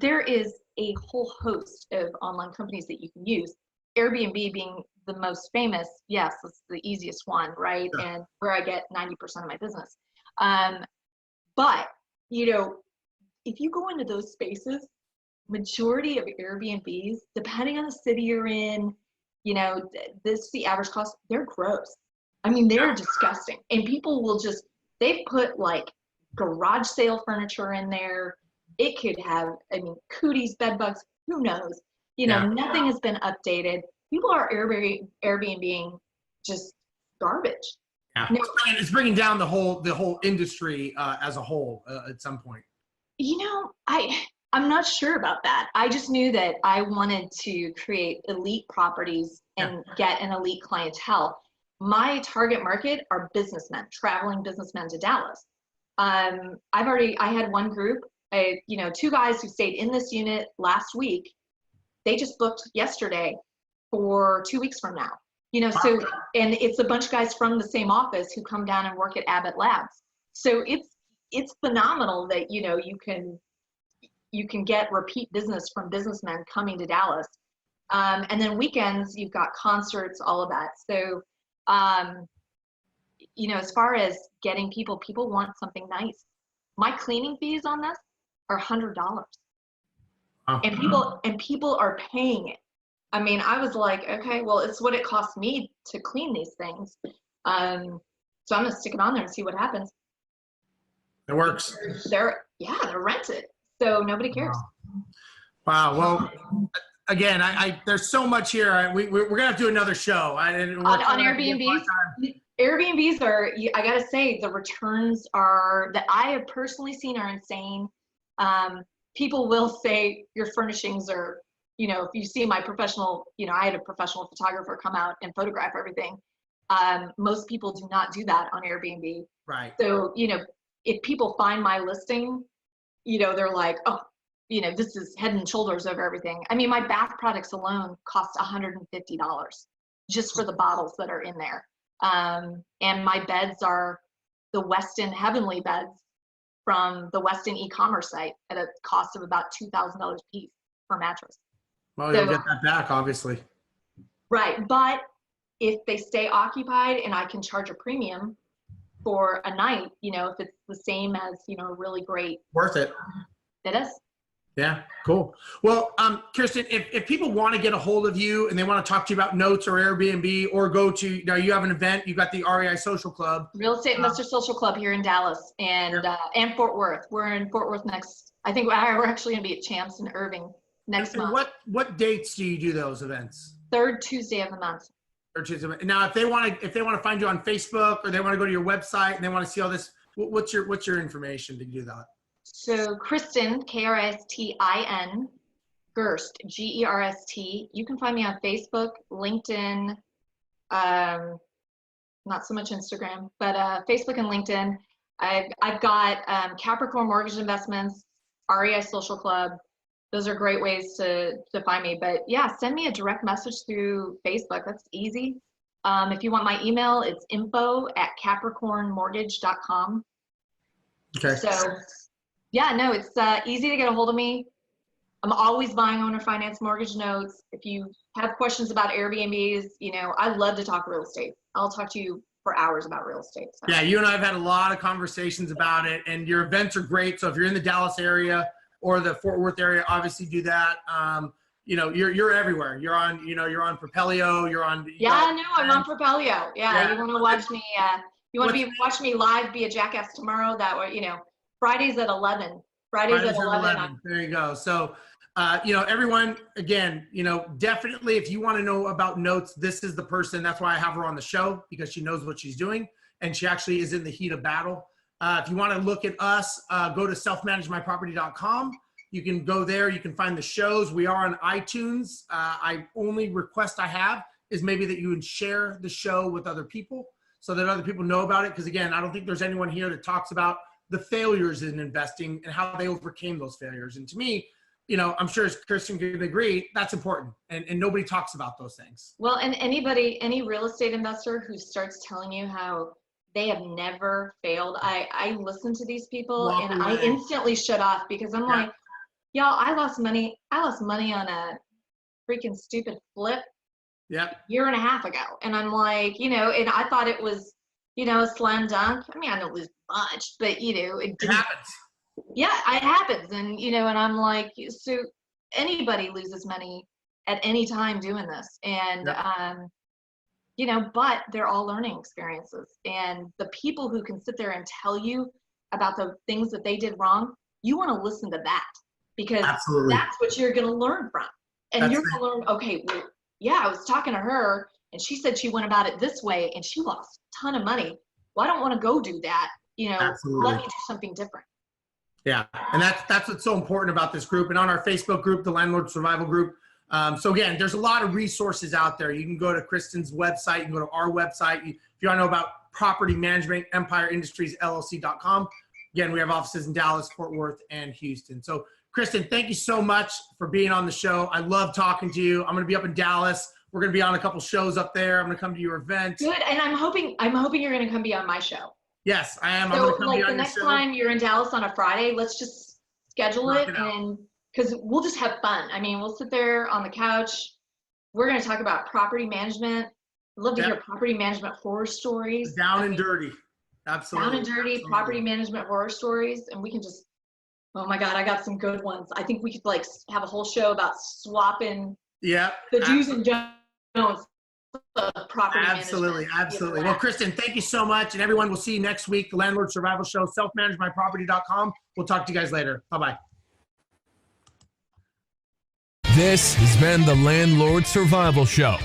There is a whole host of online companies that you can use. Airbnb being the most famous, yes, it's the easiest one, right? Sure. And where I get 90% of my business. But, if you go into those spaces, majority of Airbnbs, depending on the city you're in, the average cost, they're gross. They're disgusting. And people will they've put like garage sale furniture in there. It could have, cooties, bed bugs, who knows? Nothing has been updated. People are Airbnb just garbage. Yeah. Now, it's bringing down the whole industry as a whole at some point. I'm not sure about that. I just knew that I wanted to create elite properties and get an elite clientele. My target market are businessmen, traveling businessmen to Dallas. I had one group, 2 guys who stayed in this unit last week. They just booked yesterday for 2 weeks from now. You know, so, and it's a bunch of guys from the same office who come down and work at Abbott Labs. So it's phenomenal that, you know, you can get repeat business from businessmen coming to Dallas. And then weekends, you've got concerts, all of that. So, you know, as far as getting people want something nice. My cleaning fees on this are $100. And people are paying it. I mean, I was like, okay, well, it's what it costs me to clean these things. So I'm gonna stick it on there and see what happens. It works. They're rented, so nobody cares. Wow. Well, again, there's so much here. We're gonna have to do another show. On Airbnbs. Airbnbs are, I gotta say, the returns that I have personally seen are insane. People will say your furnishings are, you know, if you see my professional, you know, I had a professional photographer come out and photograph everything. Most people do not do that on Airbnb. Right. So, you know, if people find my listing, you know, they're like, oh, you know, this is head and shoulders over everything. I mean, my bath products alone cost $150 just for the bottles that are in there. And my beds are the Westin Heavenly beds from the Westin e-commerce site at a cost of about $2,000 a piece per mattress. Well, you'll get that back, obviously. Right, but if they stay occupied and I can charge a premium for a night, you know, if it's the same as, you know, really great. Worth it. It is. Yeah, cool. Well, Kristin, if people want to get a hold of you and they want to talk to you about notes or Airbnb or go to, you know, you have an event, you got the REI Social Club. Real Estate Investor Social Club here in Dallas and Fort Worth. We're in Fort Worth next, I think we're actually going to be at Champs in Irving next month. What dates do you do those events? Third Tuesday of the month. Third Tuesday. Now, if they want to find you on Facebook or they want to go to your website and they want to see all this, what's your information to do that? So Kristin, Kristin, Gerst, Gerst. You can find me on Facebook, LinkedIn, not so much Instagram, but Facebook and LinkedIn. I've got Capricorn Mortgage Investments, REI Social Club. Those are great ways to find me. But yeah, send me a direct message through Facebook. That's easy. If you want my email, it's info@capricornmortgage.com. Okay. So yeah, no, it's easy to get a hold of me. I'm always buying owner finance mortgage notes. If you have questions about Airbnbs, you know, I love to talk real estate. I'll talk to you for hours about real estate. So. Yeah, you and I have had a lot of conversations about it, and your events are great. So if you're in the Dallas area or the Fort Worth area, obviously do that. You know, you're everywhere. You're on Propelio. You're on. Yeah, no, I'm on Propelio. Yeah, you want to watch me? You want to watch me live? Be a jackass tomorrow. That way, you know. Fridays at 11. Fridays at 11. There you go. So, you know, everyone, again, you know, definitely if you want to know about notes, this is the person. That's why I have her on the show, because she knows what she's doing and she actually is in the heat of battle. If you want to look at us, go to selfmanagemyproperty.com. You can go there. You can find the shows. We are on iTunes. Only request I have is maybe that you would share the show with other people so that other people know about it. Because again, I don't think there's anyone here that talks about the failures in investing and how they overcame those failures. And to me, you know, I'm sure as Kristin can agree, that's important. And nobody talks about those things. Well, and any real estate investor who starts telling you how they have never failed, I listen to these people and I instantly shut off because I'm like, y'all, I lost money on a freaking stupid flip a year and a half ago. And I'm like, you know, and I thought it was, you know, a slam dunk. I mean, I don't lose much, but you know, it happens. Yeah, it happens. And, you know, and I'm like, so anybody loses money at any time doing this. And, you know, but they're all learning experiences. And the people who can sit there and tell you about the things that they did wrong, you want to listen to that because that's what you're going to learn from. And you're going to learn, okay, well, yeah, I was talking to her and she said she went about it this way and she lost a ton of money. Well, I don't want to go do that. You know, let me do something different. Yeah, and that's what's so important about this group. And on our Facebook group, the Landlord Survival group. So again, there's a lot of resources out there. You can go to Kristin's website. You can go to our website. If you want to know about property management, EmpireIndustriesLLC.com. Again, we have offices in Dallas, Fort Worth, and Houston. So Kristin, thank you so much for being on the show. I love talking to you. I'm going to be up in Dallas We're going to be on a couple shows up there. I'm going to come to your event. Good, and I'm hoping you're going to come be on my show. Yes, I am. So, I'm going to come be on the your next show. time you're in Dallas on a Friday, let's just schedule Knock it, it out. and because we'll just have fun. I mean, we'll sit there on the couch. We're going to talk about property management. I'd love to hear property management horror stories. Down and dirty. Absolutely. Down and dirty Absolutely. property management horror stories, and we can just, oh my God, I got some good ones. I think we could like have a whole show about swapping the do's and don'ts of property Absolutely. management. Absolutely. Well, Kristin, thank you so much. And everyone, we'll see you next week. The Landlord Survival Show, selfmanagemyproperty.com. We'll talk to you guys later. Bye-bye. This has been the Landlord Survival Show.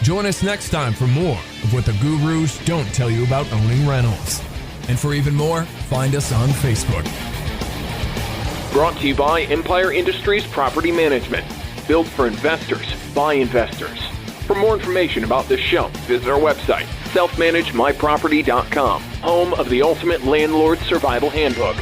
Join us next time for more of what the gurus don't tell you about owning rentals. And for even more, find us on Facebook. Brought to you by Empire Industries Property Management. Built for investors, by investors. For more information about this show, visit our website, selfmanagemyproperty.com, home of the ultimate landlord survival handbook.